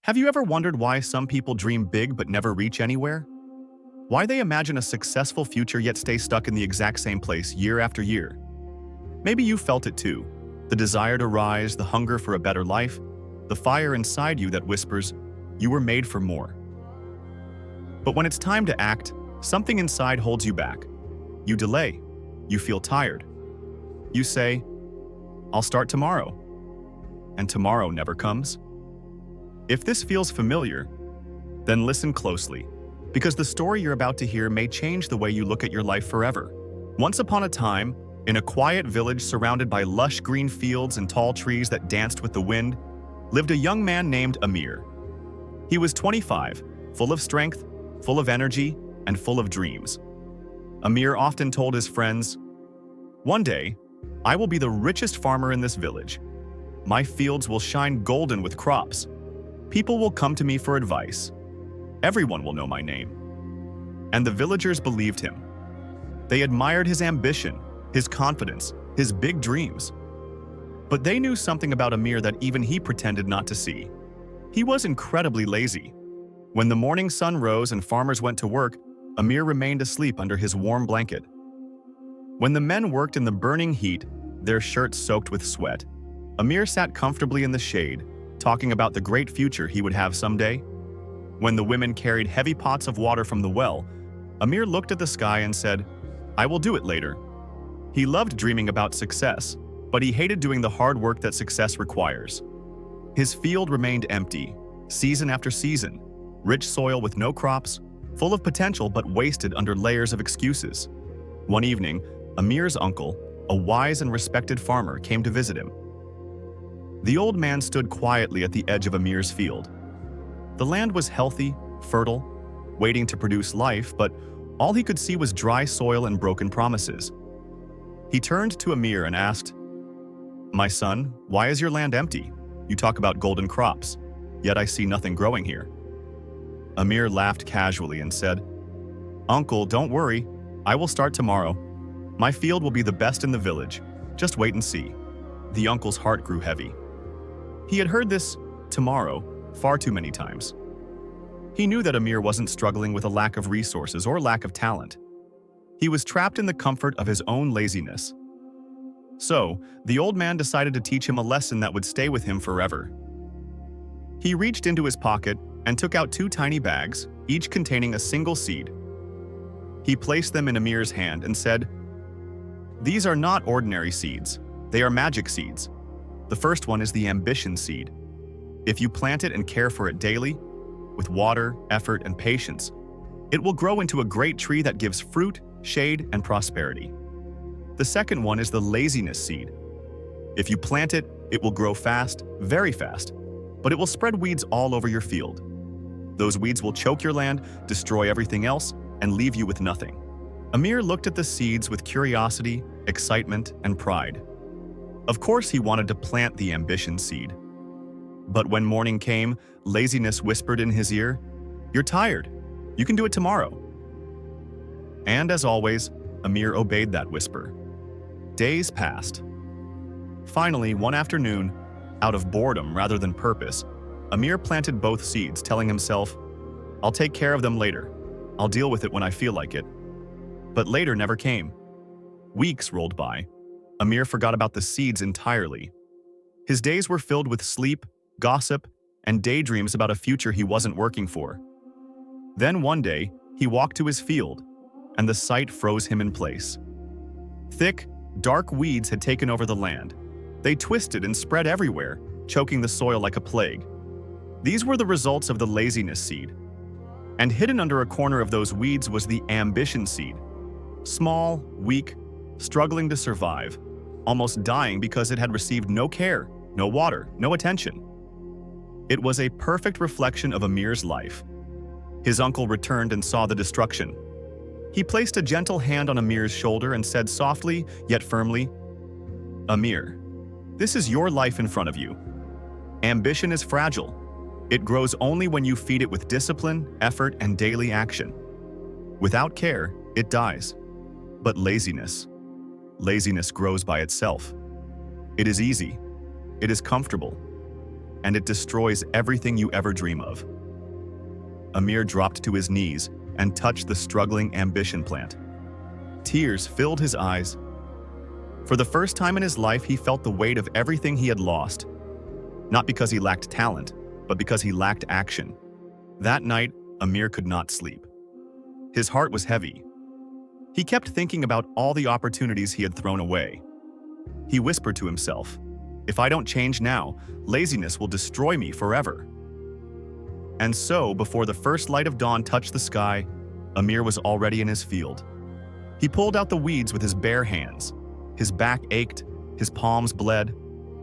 Have you ever wondered why some people dream big but never reach anywhere? Why they imagine a successful future yet stay stuck in the exact same place year after year? Maybe you felt it too. The desire to rise, the hunger for a better life, the fire inside you that whispers, you were made for more. But when it's time to act, something inside holds you back. You delay. You feel tired. You say, I'll start tomorrow. And tomorrow never comes. If this feels familiar, then listen closely, because the story you're about to hear may change the way you look at your life forever. Once upon a time, in a quiet village surrounded by lush green fields and tall trees that danced with the wind, lived a young man named Amir. He was 25, full of strength, full of energy, and full of dreams. Amir often told his friends, "One day, I will be the richest farmer in this village. My fields will shine golden with crops. People will come to me for advice. Everyone will know my name." And the villagers believed him. They admired his ambition, his confidence, his big dreams. But they knew something about Amir that even he pretended not to see. He was incredibly lazy. When the morning sun rose and farmers went to work, Amir remained asleep under his warm blanket. When the men worked in the burning heat, their shirts soaked with sweat, Amir sat comfortably in the shade, talking about the great future he would have someday. When the women carried heavy pots of water from the well, Amir looked at the sky and said, "I will do it later." He loved dreaming about success, but he hated doing the hard work that success requires. His field remained empty, season after season, rich soil with no crops, full of potential but wasted under layers of excuses. One evening, Amir's uncle, a wise and respected farmer, came to visit him. The old man stood quietly at the edge of Amir's field. The land was healthy, fertile, waiting to produce life, but all he could see was dry soil and broken promises. He turned to Amir and asked, "My son, why is your land empty? You talk about golden crops, yet I see nothing growing here." Amir laughed casually and said, "Uncle, don't worry. I will start tomorrow. My field will be the best in the village. Just wait and see." The uncle's heart grew heavy. He had heard this "tomorrow" far too many times. He knew that Amir wasn't struggling with a lack of resources or lack of talent. He was trapped in the comfort of his own laziness. So, the old man decided to teach him a lesson that would stay with him forever. He reached into his pocket and took out 2 tiny bags, each containing a single seed. He placed them in Amir's hand and said, "These are not ordinary seeds. They are magic seeds. The first one is the ambition seed. If you plant it and care for it daily, with water, effort, and patience, it will grow into a great tree that gives fruit, shade, and prosperity. The second one is the laziness seed. If you plant it, it will grow fast, very fast, but it will spread weeds all over your field. Those weeds will choke your land, destroy everything else, and leave you with nothing." Amir looked at the seeds with curiosity, excitement, and pride. Of course, he wanted to plant the ambition seed. But when morning came, laziness whispered in his ear, "You're tired. You can do it tomorrow." And as always, Amir obeyed that whisper. Days passed. Finally, one afternoon, out of boredom rather than purpose, Amir planted both seeds, telling himself, "I'll take care of them later. I'll deal with it when I feel like it." But later never came. Weeks rolled by. Amir forgot about the seeds entirely. His days were filled with sleep, gossip, and daydreams about a future he wasn't working for. Then one day, he walked to his field, and the sight froze him in place. Thick, dark weeds had taken over the land. They twisted and spread everywhere, choking the soil like a plague. These were the results of the laziness seed. And hidden under a corner of those weeds was the ambition seed. Small, weak, struggling to survive, almost dying because it had received no care, no water, no attention. It was a perfect reflection of Amir's life. His uncle returned and saw the destruction. He placed a gentle hand on Amir's shoulder and said softly, yet firmly, "Amir, this is your life in front of you. Ambition is fragile. It grows only when you feed it with discipline, effort, and daily action. Without care, it dies. But laziness grows by itself. It is easy. It is comfortable. and it destroys everything you ever dream of. Amir dropped to his knees and touched the struggling ambition plant. Tears filled his eyes. For the first time in his life, he felt the weight of everything he had lost. Not because he lacked talent, but because he lacked action. That night, Amir could not sleep. His heart was heavy. He kept thinking about all the opportunities he had thrown away. He whispered to himself, "If I don't change now, laziness will destroy me forever." And so, before the first light of dawn touched the sky, Amir was already in his field. He pulled out the weeds with his bare hands. His back ached, his palms bled,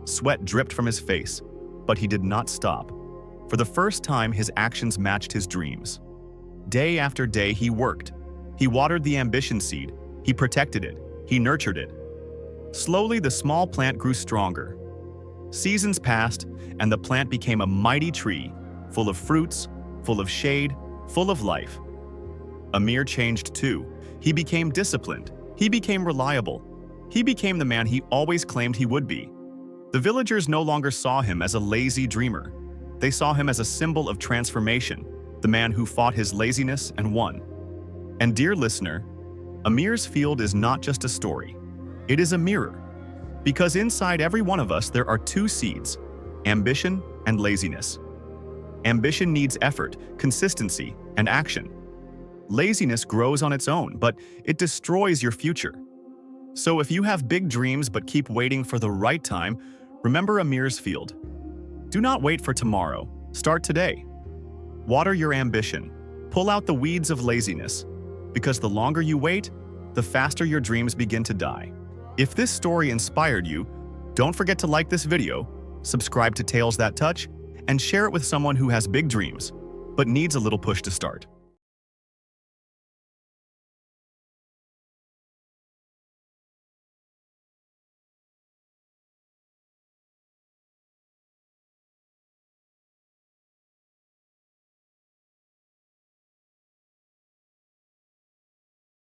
sweat dripped from his face, but he did not stop. For the first time, his actions matched his dreams. Day after day, he worked. He watered the ambition seed, he protected it, he nurtured it. Slowly, the small plant grew stronger. Seasons passed, and the plant became a mighty tree, full of fruits, full of shade, full of life. Amir changed too. He became disciplined. He became reliable. He became the man he always claimed he would be. The villagers no longer saw him as a lazy dreamer. They saw him as a symbol of transformation, the man who fought his laziness and won. And dear listener, Amir's field is not just a story. It is a mirror. Because inside every one of us there are two seeds, ambition and laziness. Ambition needs effort, consistency, and action. Laziness grows on its own, but it destroys your future. So if you have big dreams but keep waiting for the right time, remember Amir's field. Do not wait for tomorrow. Start today. Water your ambition. Pull out the weeds of laziness. Because the longer you wait, the faster your dreams begin to die. If this story inspired you, don't forget to like this video, subscribe to Tales That Touch, and share it with someone who has big dreams, but needs a little push to start.